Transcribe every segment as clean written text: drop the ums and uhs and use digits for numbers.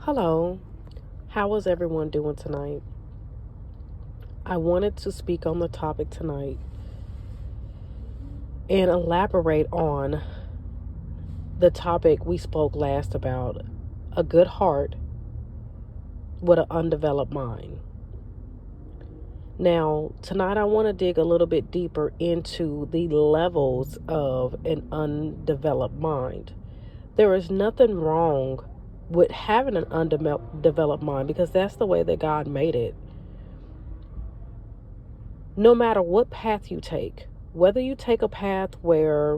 Hello, how is everyone doing tonight? I wanted to speak on the topic tonight and elaborate on the topic we spoke last about a good heart with an undeveloped mind. Now, tonight I want to dig a little bit deeper into the levels of an undeveloped mind. There is nothing wrong with having an undeveloped mind because that's the way that God made it. No matter what path you take, whether you take a path where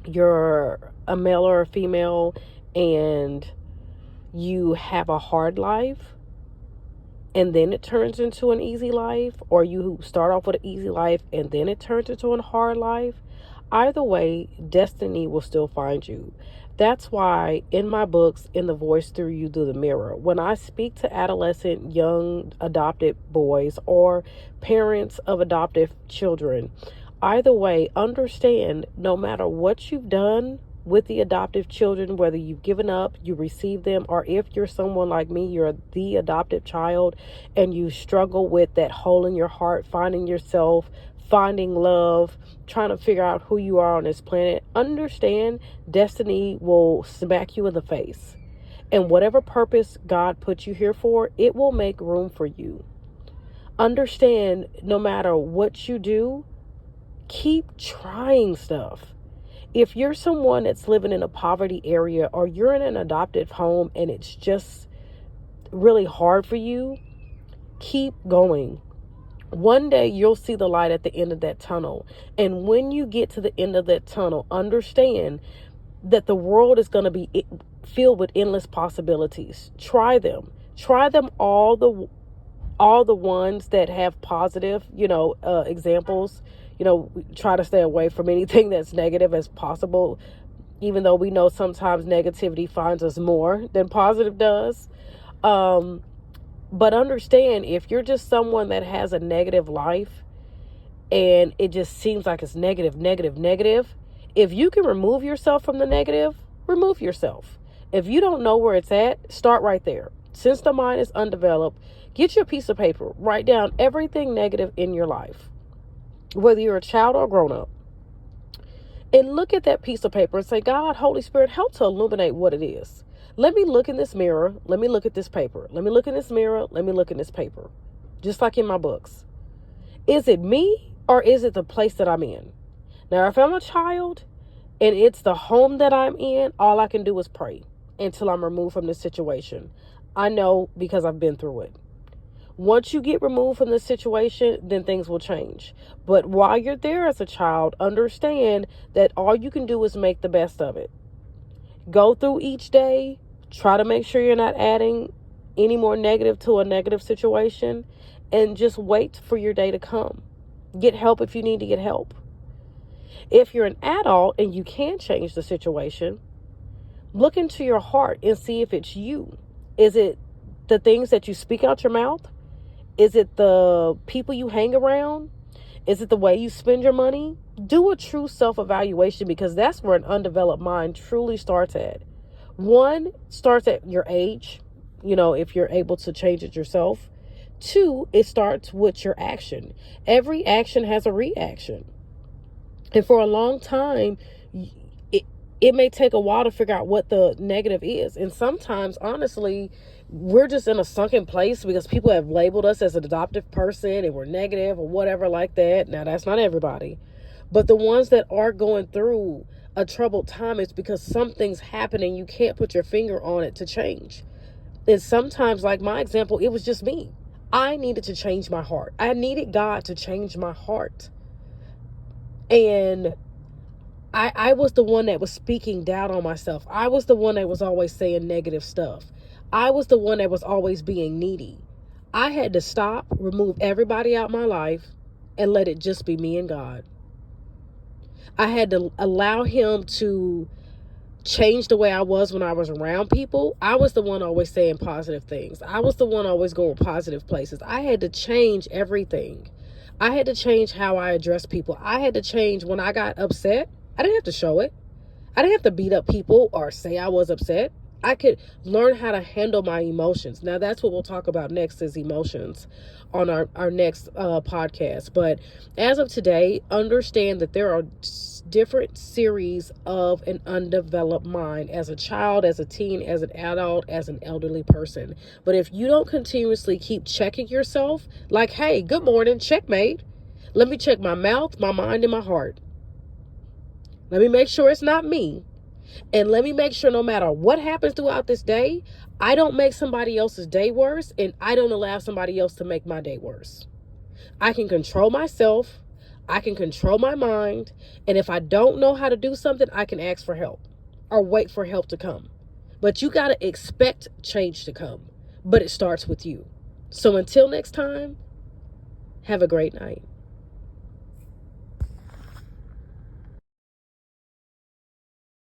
you're a male or a female and you have a hard life and then it turns into an easy life, or you start off with an easy life and then it turns into a hard life, either way, destiny will still find you. That's why in my books, In the Voice Through You Through the Mirror, when I speak to adolescent, young adopted boys or parents of adoptive children, either way, understand no matter what you've done with the adoptive children, whether you've given up, you receive them, or if you're someone like me, you're the adoptive child and you struggle with that hole in your heart, finding yourself, finding love, trying to figure out who you are on this planet, understand destiny will smack you in the face. And whatever purpose God put you here for, it will make room for you. Understand no matter what you do, keep trying stuff. If you're someone that's living in a poverty area or you're in an adoptive home and it's just really hard for you, keep going. One day you'll see the light at the end of that tunnel. And when you get to the end of that tunnel, understand that the world is going to be filled with endless possibilities. Try them. Try them all the ones that have positive, examples. Try to stay away from anything that's negative as possible, even though we know sometimes negativity finds us more than positive does. But understand, if you're just someone that has a negative life and it just seems like it's negative, if you can remove yourself from the negative, remove yourself. If you don't know where it's at, start right there. Since the mind is undeveloped, get your piece of paper, write down everything negative in your life, whether you're a child or grown up, and look at that piece of paper and say, God, Holy Spirit, help to illuminate what it is. Let me look in this mirror. Let me look at this paper. Let me look in this mirror. Let me look in this paper. Just like in my books. Is it me or is it the place that I'm in? Now, if I'm a child and it's the home that I'm in, all I can do is pray until I'm removed from this situation. I know because I've been through it. Once you get removed from the situation, then things will change. But while you're there as a child, understand that all you can do is make the best of it. Go through each day. Try to make sure you're not adding any more negative to a negative situation. And just wait for your day to come. Get help if you need to get help. If you're an adult and you can change the situation, look into your heart and see if it's you. Is it the things that you speak out your mouth? Is it the people you hang around? Is it the way you spend your money? Do a true self-evaluation, because that's where an undeveloped mind truly starts at. One, starts at your age, if you're able to change it yourself. Two, it starts with your action. Every action has a reaction. And for a long time, it may take a while to figure out what the negative is. And sometimes, honestly, we're just in a sunken place because people have labeled us as an adoptive person and we're negative or whatever like that. Now, that's not everybody. But the ones that are going through a troubled time, is because something's happening. You can't put your finger on it to change. And sometimes, like my example, it was just me. I needed to change my heart. I needed God to change my heart. And I was the one that was speaking down on myself. I was the one that was always saying negative stuff. I was the one that was always being needy. I had to stop, remove everybody out my life, and let it just be me and God. I had to allow him to change the way I was when I was around people. I was the one always saying positive things. I was the one always going positive places. I had to change everything. I had to change how I address people. I had to change when I got upset. I didn't have to show it. I didn't have to beat up people or say I was upset. I could learn how to handle my emotions. Now, that's what we'll talk about next, is emotions on our next podcast. But as of today, understand that there are different series of an undeveloped mind, as a child, as a teen, as an adult, as an elderly person. But if you don't continuously keep checking yourself, like, hey, good morning, checkmate. Let me check my mouth, my mind, and my heart. Let me make sure it's not me. And let me make sure no matter what happens throughout this day, I don't make somebody else's day worse, and I don't allow somebody else to make my day worse. I can control myself. I can control my mind. And if I don't know how to do something, I can ask for help or wait for help to come. But you got to expect change to come. But it starts with you. So until next time, have a great night.